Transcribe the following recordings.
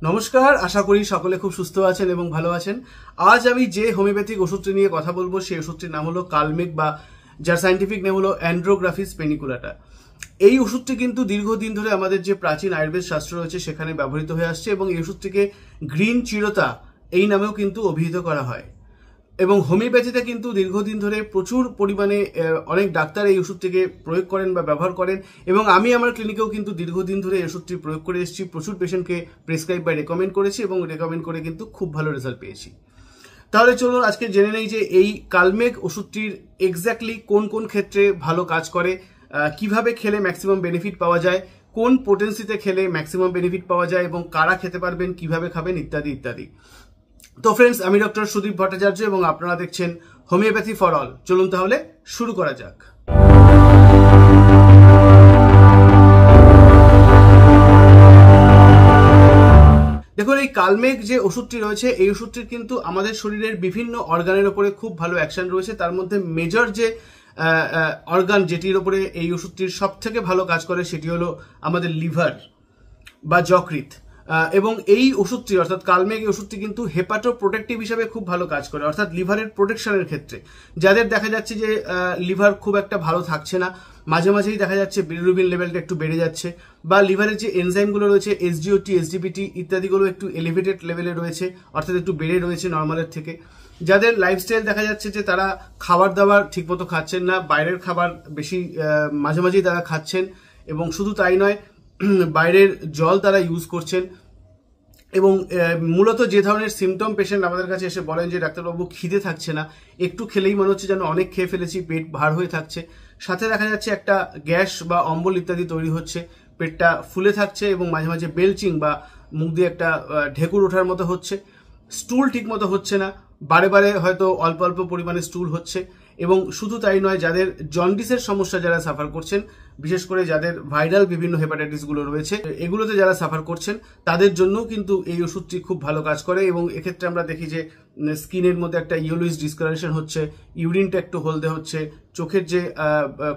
নমস্কার, আশা করি সকলে খুব সুস্থ আছেন এবং ভালো আছেন। আজ আমি যে হোমিওপ্যাথিক ওষুধটি নিয়ে কথা বলবো সেই ওষুধটির নাম হলো কালমেক, বা যার সায়েন্টিফিক নেম হলো অ্যান্ড্রোগ্রাফিস পেনিকুলাটা। এই ওষুধটি কিন্তু দীর্ঘদিন ধরে আমাদের যে প্রাচীন আয়ুর্বেদ শাস্ত্র রয়েছে সেখানে ব্যবহৃত হয়ে আসছে এবং এই ওষুধটিকে গ্রিন চিরতা এই নামেও কিন্তু অভিহিত করা হয়। এবং হোমিওপ্যাথিতে কিন্তু দীর্ঘদিন ধরে প্রচুর পরিমাণে অনেক ডাক্তার এই ওষুধটিকে প্রয়োগ করেন বা ব্যবহার করেন, এবং আমি আমার ক্লিনিকেও কিন্তু দীর্ঘদিন ধরে এই ওষুধটি প্রয়োগ করে এসেছি। প্রচুর পেশেন্টকে প্রেসক্রাইব বা রেকমেন্ড করেছি এবং রেকমেন্ড করে কিন্তু খুব ভালো রেজাল্ট পেয়েছি। তাহলে চলুন আজকে জেনে নেই যে এই কালমেক ওষুধটির এক্স্যাক্টলি কোন কোন ক্ষেত্রে ভালো কাজ করে, কিভাবে খেলে ম্যাক্সিমাম বেনিফিট পাওয়া যায়, কোন পোটেন্সিতে খেলে ম্যাক্সিমাম বেনিফিট পাওয়া যায় এবং কারা খেতে পারবেন, কিভাবে খাবেন, ইত্যাদি ইত্যাদি। তো ফ্রেন্ডস, আমি ডক্টর সুদীপ ভট্টাচার্য এবং আপনারা দেখছেন হোমিওপ্যাথি ফর অল। চলুন তাহলে শুরু করা যাক। দেখুন, এই কালমেক যে ওষুধটি রয়েছে এই ওষুধটির কিন্তু আমাদের শরীরের বিভিন্ন অর্গানের উপরে খুব ভালো অ্যাকশন রয়েছে। তার মধ্যে মেজর যে অর্গান যেটির উপরে এই ওষুধটির সব থেকে ভালো কাজ করে সেটি হলো আমাদের লিভার বা যকৃৎ। এবং এই ওষুধটি অর্থাৎ কালমেক এই ওষুধটি কিন্তু হেপাটো প্রোটেক্টিভ হিসাবে খুব ভালো কাজ করে, অর্থাৎ লিভারের প্রোটেকশনের ক্ষেত্রে। যাদের দেখা যাচ্ছে যে লিভার খুব একটা ভালো থাকছে না, মাঝে মাঝেই দেখা যাচ্ছে বিলিরুবিন লেভেলটা একটু বেড়ে যাচ্ছে, বা লিভারের যে এনজাইমগুলো রয়েছে এসজিওটি, এসজিপিটি ইত্যাদিগুলো একটু এলিভেটেড লেভেলে রয়েছে, অর্থাৎ একটু বেড়ে রয়েছে নর্মালের থেকে। যাদের লাইফস্টাইল দেখা যাচ্ছে যে তারা খাবার দাবার ঠিকমতো খাচ্ছেন না, বাইরের খাবার বেশি মাঝে মাঝেই তারা খাচ্ছেন, এবং শুধু তাই নয় বাইরের জল তারা ইউজ করছেন। এবং মূলত যে ধরনের সিমটম পেশেন্ট আমাদের কাছে এসে বলেন যে ডাক্তারবাবু খিদে থাকছে না, একটু খেলেই মনে হচ্ছে যেন অনেক খেয়ে ফেলেছি, পেট ভার হয়ে থাকছে, সাথে দেখা যাচ্ছে একটা গ্যাস বা অম্বল ইত্যাদি তৈরি হচ্ছে, পেটটা ফুলে থাকছে এবং মাঝে মাঝে বেলচিং বা মুখ দিয়ে একটা ঢেকুর ওঠার মতো হচ্ছে, স্টুল ঠিক মতো হচ্ছে না, বারে বারে হয়তো অল্প অল্প পরিমাণে স্টুল হচ্ছে। এবং শুধু তাই নয়, যাদের জন্ডিসের সমস্যা যারা সাফার করছেন, বিশেষ করে যাদের ভাইরাল বিভিন্ন হেপাটাইটিসগুলো রয়েছে এগুলোতে যারা সাফার করছেন তাদের জন্যও কিন্তু এই ওষুধটি খুব ভালো কাজ করে। এবং এক্ষেত্রে আমরা দেখি যে স্কিনের মধ্যে একটা ইয়েলোইশ ডিসকালারেশন হচ্ছে, ইউরিনটা একটু হলদে হচ্ছে, চোখের যে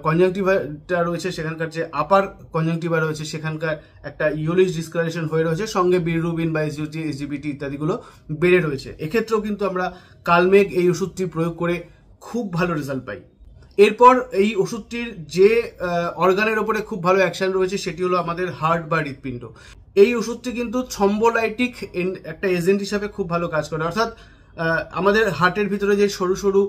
কনজাংটিভাটা রয়েছে সেখানকার যে আপার কনজাংটিভা রয়েছে সেখানকার একটা ইয়েলোইশ ডিসকালারেশন হয়ে রয়েছে, সঙ্গে বিলিরুবিন বা এসজিওটি, এসজিপিটি ইত্যাদিগুলো বেড়ে রয়েছে। এক্ষেত্রেও কিন্তু আমরা কালমেক এই ওষুধটি প্রয়োগ করে খুব ভালো রেজাল্ট পাই। এরপর এই ওষুধটির যে অর্গানের উপরে খুব ভালো অ্যাকশন রয়েছে সেটি হলো আমাদের হার্ট বা হৃৎপিণ্ড। এই ওষুধটি কিন্তু থ্রম্বোলাইটিক একটা এজেন্ট হিসাবে খুব ভালো কাজ করে, অর্থাৎ আমাদের হার্টের ভিতরে যে সরু সরু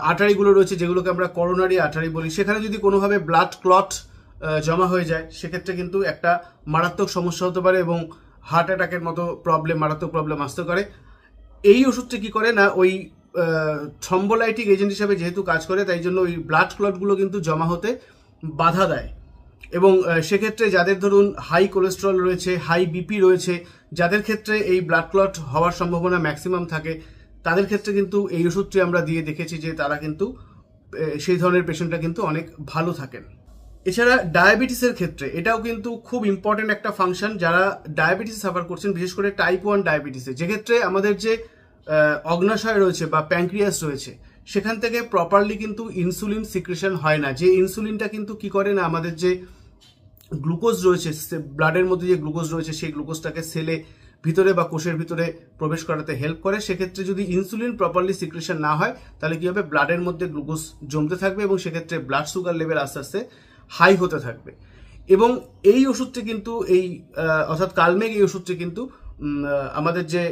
আর্টারিগুলো রয়েছে যেগুলোকে আমরা করোনারি আর্টারি বলি, সেখানে যদি কোনোভাবে ব্লাড ক্লট জমা হয়ে যায় সেক্ষেত্রে কিন্তু একটা মারাত্মক সমস্যা হতে পারে এবং হার্ট অ্যাটাকের মতো মারাত্মক প্রবলেম আসতে পারে। এই ওষুধটি কি করে না, ওই থ্রম্বোলাইটিক এজেন্ট হিসাবে যেহেতু কাজ করে তাই জন্য ওই ব্লাড ক্লটগুলো কিন্তু জমা হতে বাধা দেয়। এবং সেক্ষেত্রে যাদের ধরুন হাই কোলেস্টেরল রয়েছে, হাই বিপি রয়েছে, যাদের ক্ষেত্রে এই ব্লাড ক্লট হওয়ার সম্ভাবনা ম্যাক্সিমাম থাকে, তাদের ক্ষেত্রে কিন্তু এই ওষুধটি আমরা দিয়ে দেখেছি যে তারা কিন্তু সেই ধরনের পেশেন্টরা কিন্তু অনেক ভালো থাকেন। এছাড়া ডায়াবেটিসের ক্ষেত্রে এটাও কিন্তু খুব ইম্পর্টেন্ট একটা ফাংশন। যারা ডায়াবেটিস সাফার করছেন, বিশেষ করে টাইপ 1 ডায়াবেটিসে, যেক্ষেত্রে আমাদের যে অগ্নাশয় রয়েছে বা প্যানক্রিয়াস রয়েছে সেখান থেকে প্রপারলি কিন্তু ইনসুলিন সিক্রেশন হয় না। যে ইনসুলিনটা কিন্তু কি করে না, আমাদের যে গ্লুকোজ রয়েছে ব্লাডের মধ্যে যে গ্লুকোজ রয়েছে সেই গ্লুকোজটাকে সেলে ভিতরে বা কোষের ভিতরে প্রবেশ করাতে হেল্প করে। সেক্ষেত্রে যদি ইনসুলিন প্রপারলি সিক্রেশন না হয় তাহলে কি হবে, ব্লাডের মধ্যে গ্লুকোজ জমতে থাকবে এবং সেক্ষেত্রে ব্লাড সুগার লেভেল আস্তে আস্তে হাই হতে থাকবে। এবং এই ওষুধটি কিন্তু অর্থাৎ কালমেক এই ওষুধটি কিন্তু আমাদের যে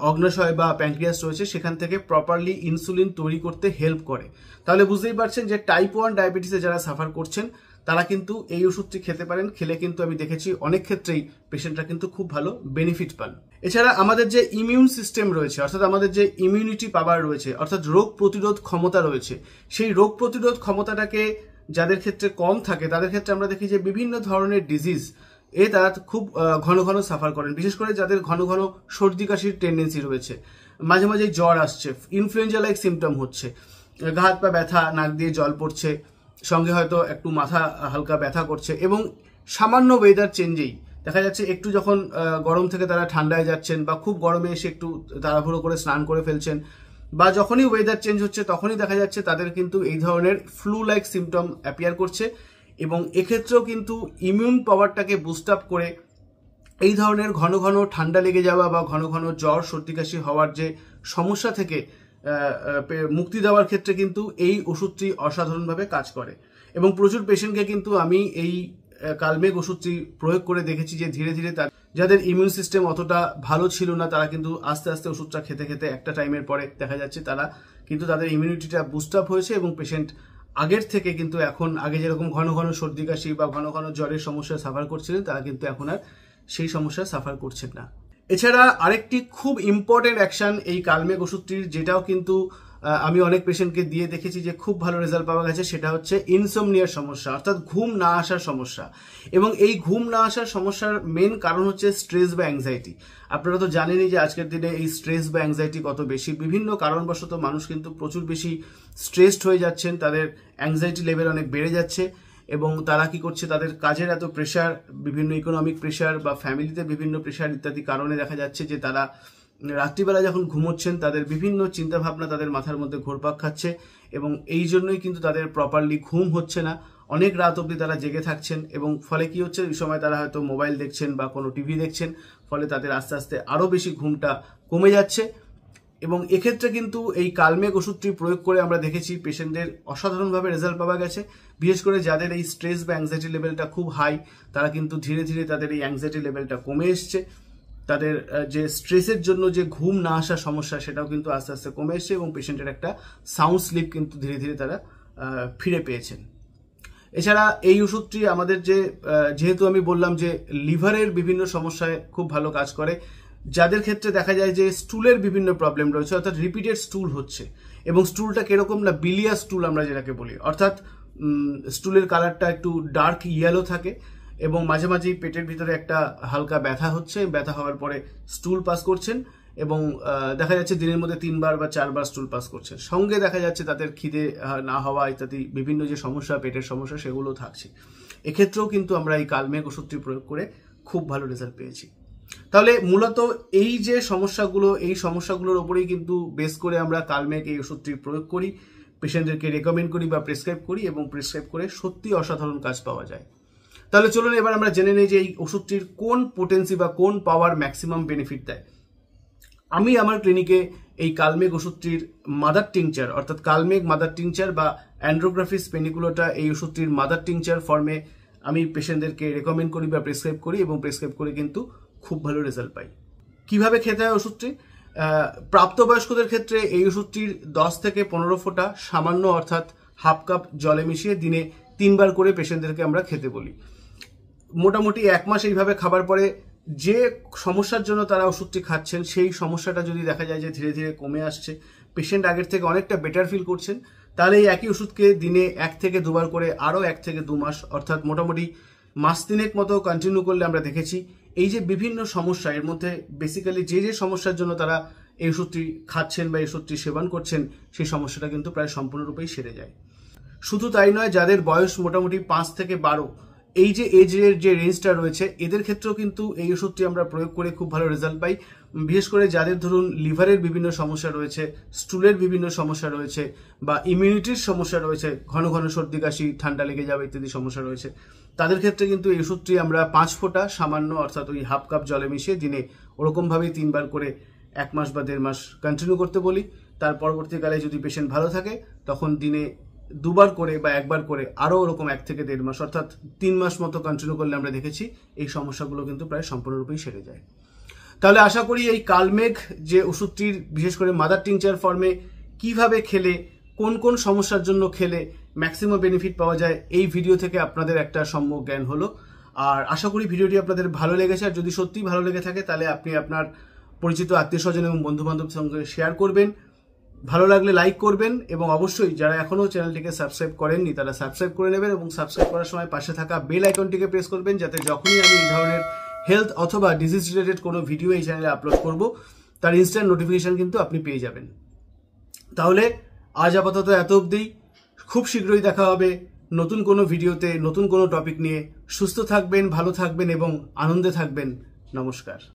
অগ্নাশয় বা প্যানক্রিয়াস রয়েছে সেখান থেকে প্রপারলি ইনসুলিন তৈরি করতে হেল্প করে। তাহলে বুঝতেই পারছেন যে টাইপ 1 ডায়াবেটিসে যারা সাফার করছেন তারা কিন্তু এই ওষুধটি খেতে পারেন। খেলে কিন্তু আমি দেখেছি অনেক ক্ষেত্রেই পেশেন্টরা কিন্তু খুব ভালো বেনিফিট পান। এছাড়া আমাদের যে ইমিউন সিস্টেম রয়েছে, অর্থাৎ আমাদের যে ইমিউনিটি পাওয়ার রয়েছে, অর্থাৎ রোগ প্রতিরোধ ক্ষমতা রয়েছে, সেই রোগ প্রতিরোধ ক্ষমতাটাকে যাদের ক্ষেত্রে কম থাকে তাদের ক্ষেত্রে আমরা দেখি যে বিভিন্ন ধরনের ডিজিজ তারা খুব ঘন ঘন সাফার করেন। বিশেষ করে যাদের ঘন ঘন সর্দি কাশির টেন্ডেন্সি রয়েছে, মাঝে মাঝে জ্বর আসছে, ইনফ্লুয়েঞ্জা লাইক সিমটম হচ্ছে, গা হাত পা ব্যথা, নাক দিয়ে জল পড়ছে, সঙ্গে হয়তো একটু মাথা হালকা ব্যথা করছে, এবং সামান্য ওয়েদার চেঞ্জেই দেখা যাচ্ছে একটু যখন গরম থেকে তারা ঠান্ডায় যাচ্ছেন বা খুব গরমে এসে একটু তাড়াহুড়ো করে স্নান করে ফেলছেন, বা যখনই ওয়েদার চেঞ্জ হচ্ছে তখনই দেখা যাচ্ছে তাদের কিন্তু এই ধরনের ফ্লু লাইক সিমটম অ্যাপিয়ার করছে। এবং এক্ষেত্রেও কিন্তু ইমিউন পাওয়ারটাকে বুস্ট আপ করে এই ধরনের ঘন ঘন ঠান্ডা লেগে যাওয়া বা ঘন ঘন জ্বর সর্দি কাশি হওয়ার যে সমস্যা থেকে মুক্তি দেওয়ার ক্ষেত্রে কিন্তু এই ওষুধটি অসাধারণভাবে কাজ করে। এবং প্রচুর পেশেন্টকে কিন্তু আমি এই কালমেঘ ওষুধটি প্রয়োগ করে দেখেছি যে ধীরে ধীরে যাদের ইমিউন সিস্টেম অতটা ভালো ছিল না, তারা কিন্তু আস্তে আস্তে ওষুধটা খেতে খেতে একটা টাইমের পরে দেখা যাচ্ছে তারা কিন্তু তাদের ইমিউনিটিটা বুস্ট আপ হয়েছে এবং পেশেন্ট আগের থেকে কিন্তু এখন আগে যেরকম ঘন ঘন সর্দি কাশি বা ঘন ঘন জ্বরের সমস্যা সাফার করছিলেন, তারা কিন্তু এখন আর সেই সমস্যা সাফার করছেন না। এছাড়া আরেকটি খুব ইম্পর্টেন্ট অ্যাকশন এই কালমেঘ ওষুধটির, যেটাও কিন্তু আমি অনেক পেশেন্টকে দিয়ে দেখেছি যে খুব ভালো রেজাল্ট পাওয়া গেছে, সেটা হচ্ছে ইনসোমনিয়ার সমস্যা, অর্থাৎ ঘুম না আসার সমস্যা। এবং এই ঘুম না আসার সমস্যার মেন কারণ হচ্ছে স্ট্রেস বা অ্যাংজাইটি। আপনারা তো জানেনই যে আজকের দিনে এই স্ট্রেস বা অ্যাংজাইটি কত বেশি। বিভিন্ন কারণবশত মানুষ কিন্তু প্রচুর বেশি স্ট্রেসড হয়ে যাচ্ছেন, তাদের অ্যাংজাইটি লেভেল অনেক বেড়ে যাচ্ছে এবং তারা কি করছে, তাদের কাজের এত প্রেশার, বিভিন্ন ইকোনমিক প্রেশার বা ফ্যামিলিতে বিভিন্ন প্রেশার ইত্যাদি কারণে দেখা যাচ্ছে যে তারা রাত্রিবেলা যখন ঘুমোচ্ছেন তাদের বিভিন্ন চিন্তাভাবনা তাদের মাথার মধ্যে ঘুরপাক খাচ্ছে এবং এই জন্যই কিন্তু তাদের প্রপারলি ঘুম হচ্ছে না। অনেক রাত অবধি তারা জেগে থাকছেন এবং ফলে কি হচ্ছে, এই সময় তারা হয়তো মোবাইল দেখছেন বা কোনো টিভি দেখছেন, ফলে তাদের আস্তে আস্তে আরও বেশি ঘুমটা কমে যাচ্ছে। এবং এক্ষেত্রে কিন্তু এই কালমেঘ ওষুধটি প্রয়োগ করে আমরা দেখেছি পেশেন্টদের অসাধারণভাবে রেজাল্ট পাওয়া গেছে। বিশেষ করে যাদের এই স্ট্রেস বা অ্যাংজাইটি লেভেলটা খুব হাই, তারা কিন্তু ধীরে ধীরে তাদের এই অ্যাংজাইটি লেভেলটা কমে এসছে। তাদের যে স্ট্রেসের জন্য যে ঘুম না আসার সমস্যা, সেটাও কিন্তু আস্তে আস্তে কমে এসছে এবং পেশেন্টের একটা সাউন্ড স্লিপ কিন্তু ধীরে ধীরে তারা ফিরে পেয়েছেন। এছাড়া এই ওষুধটি আমাদের যেহেতু আমি বললাম যে লিভারের বিভিন্ন সমস্যায় খুব ভালো কাজ করে, যাদের ক্ষেত্রে দেখা যায় যে স্টুলের বিভিন্ন প্রবলেম রয়েছে, অর্থাৎ রিপিটেড স্টুল হচ্ছে এবং স্টুলটা কিরকম না, বিলিয়া স্টুল আমরা যেটাকে বলি, অর্থাৎ স্টুলের কালারটা একটু ডার্ক ইয়েলো থাকে এবং মাঝে মাঝেই পেটের ভিতরে একটা হালকা ব্যথা হচ্ছে, ব্যথা হওয়ার পরে স্টুল পাস করছেন এবং দেখা যাচ্ছে দিনের মধ্যে 3 বার বা 4 বার স্টুল পাস করছেন। সঙ্গে দেখা যাচ্ছে তাদের খিদে না হওয়া ইত্যাদি বিভিন্ন যে সমস্যা, পেটের সমস্যা, সেগুলো থাকছে। এক্ষেত্রেও কিন্তু আমরা এই কালমেঘ ওষুধটি প্রয়োগ করে খুব ভালো রেজাল্ট পেয়েছি। তাহলে মূলত এই যে সমস্যাগুলো, এই সমস্যাগুলোর উপরেই কিন্তু বেস করে আমরা কালমেঘ এই ওষুধটি প্রয়োগ করি, পেশেন্টদেরকে রেকমেন্ড করি বা প্রেসক্রাইব করি এবং প্রেসক্রাইব করে সত্যি অসাধারণ কাজ পাওয়া যায়। তাহলে চলুন এবার আমরা জেনে নিই যে এই ওষুধটির কোন পোটেন্সি বা কোন পাওয়ার ম্যাক্সিমাম বেনিফিট দেয়। আমি আমার ক্লিনিকে এই কালমেঘ ওষুধটির মাদার টিংচার, অর্থাৎ কালমেঘ মাদার টিংচার বা অ্যান্ড্রোগ্রাফিস পেনিকুলোটা, এই ওষুধটির মাদার টিংচার ফর্মে আমি পেশেন্টদেরকে রেকমেন্ড করি বা প্রেসক্রাইব করি এবং প্রেসক্রাইব করে কিন্তু খুব ভালো রেজাল্ট পাই। কিভাবে খেতে হয় ওষুধটি? প্রাপ্তবয়স্কদের ক্ষেত্রে এই ওষুধটির 10 থেকে 15 ফোঁটা সামান্য, অর্থাৎ হাফ কাপ জলে মিশিয়ে দিনে 3 বার করে পেশেন্টদেরকে আমরা খেতে বলি। মোটামুটি 1 মাস এইভাবে খাবার পরে যে সমস্যার জন্য তারা ওষুধটি খাচ্ছেন, সেই সমস্যাটা যদি দেখা যায় যে ধীরে ধীরে কমে আসছে, পেশেন্ট আগের থেকে অনেকটা বেটার ফিল করছেন, তাহলে এই একই ওষুধকে দিনে 1 থেকে 2 বার করে আরও 1 থেকে 2 মাস, অর্থাৎ মোটামুটি মাস 3 মতো কন্টিনিউ করলে আমরা দেখেছি এই যে বিভিন্ন সমস্যা, এর মধ্যে বেসিক্যালি যে সমস্যার জন্য তারা এই ওষুধটি খাচ্ছেন বা এই ওষুধটি সেবন করছেন, সেই সমস্যাটা কিন্তু প্রায় সম্পূর্ণরূপেই সেরে যায়। শুধু তাই নয়, যাদের বয়স মোটামুটি 5 থেকে 12, এই যে এজের যে রেঞ্জটা রয়েছে, এদের ক্ষেত্রেও কিন্তু এই ওষুধটি আমরা প্রয়োগ করে খুব ভালো রেজাল্ট পাই। বিশেষ করে যাদের ধরুন লিভারের বিভিন্ন সমস্যা রয়েছে, স্টুলের বিভিন্ন সমস্যা রয়েছে বা ইমিউনিটির সমস্যা রয়েছে, ঘন ঘন সর্দি কাশি, ঠান্ডা লেগে যাবে ইত্যাদি সমস্যা রয়েছে, তাদের ক্ষেত্রে কিন্তু এই ওষুধটি আমরা 5 ফোঁটা সামান্য, অর্থাৎ ওই হাফ কাপ জলে মিশিয়ে দিনে ওরকমভাবেই 3 বার করে 1 মাস বা 1.5 মাস কন্টিনিউ করতে বলি। তার পরবর্তীকালে যদি পেশেন্ট ভালো থাকে, তখন দিনে 2 বার করে বা 1 বার করে আরও ওরকম 1 থেকে 1.5 মাস, অর্থাৎ 3 মাস মতো কন্টিনিউ করলে আমরা দেখেছি এই সমস্যাগুলো কিন্তু প্রায় সম্পূর্ণরূপেই সেরে যায়। তাহলে আশা করি এই কালমেঘ যে ওষুধটির, বিশেষ করে মাদার টিংচার ফর্মে কিভাবে খেলে, কোন কোন সমস্যার জন্য খেলে ম্যাক্সিমাম বেনিফিট পাওয়া যায়, এই ভিডিও থেকে আপনাদের একটা সম্যক জ্ঞান হলো। আর আশা করি ভিডিওটি আপনাদের ভালো লেগেছে। আর যদি সত্যিই ভালো লেগে থাকে, তাহলে আপনি আপনার পরিচিত আত্মীয় স্বজন এবং বন্ধু বান্ধবের সঙ্গে শেয়ার করবেন। ভালো লাগলে লাইক করবেন এবং অবশ্যই যারা এখনো চ্যানেলটিকে সাবস্ক্রাইব করেননি, তারা সাবস্ক্রাইব করে নেবেন এবং সাবস্ক্রাইব করার সময় পাশে থাকা বেল আইকনটিকে প্রেস করবেন, যাতে যখনই আমি এই ধরনের হেলথ অথবা ডিজিজ রিলেটেড কোনো ভিডিও এই চ্যানেলে আপলোড করব, তার ইনস্ট্যান্ট নোটিফিকেশন কিন্তু আপনি পেয়ে যাবেন। তাহলে আজ আপাতত এত অবধি। খুব শীঘ্রই দেখা হবে নতুন কোনো ভিডিওতে, নতুন কোনো টপিক নিয়ে। সুস্থ থাকবেন, ভালো থাকবেন এবং আনন্দে থাকবেন। নমস্কার।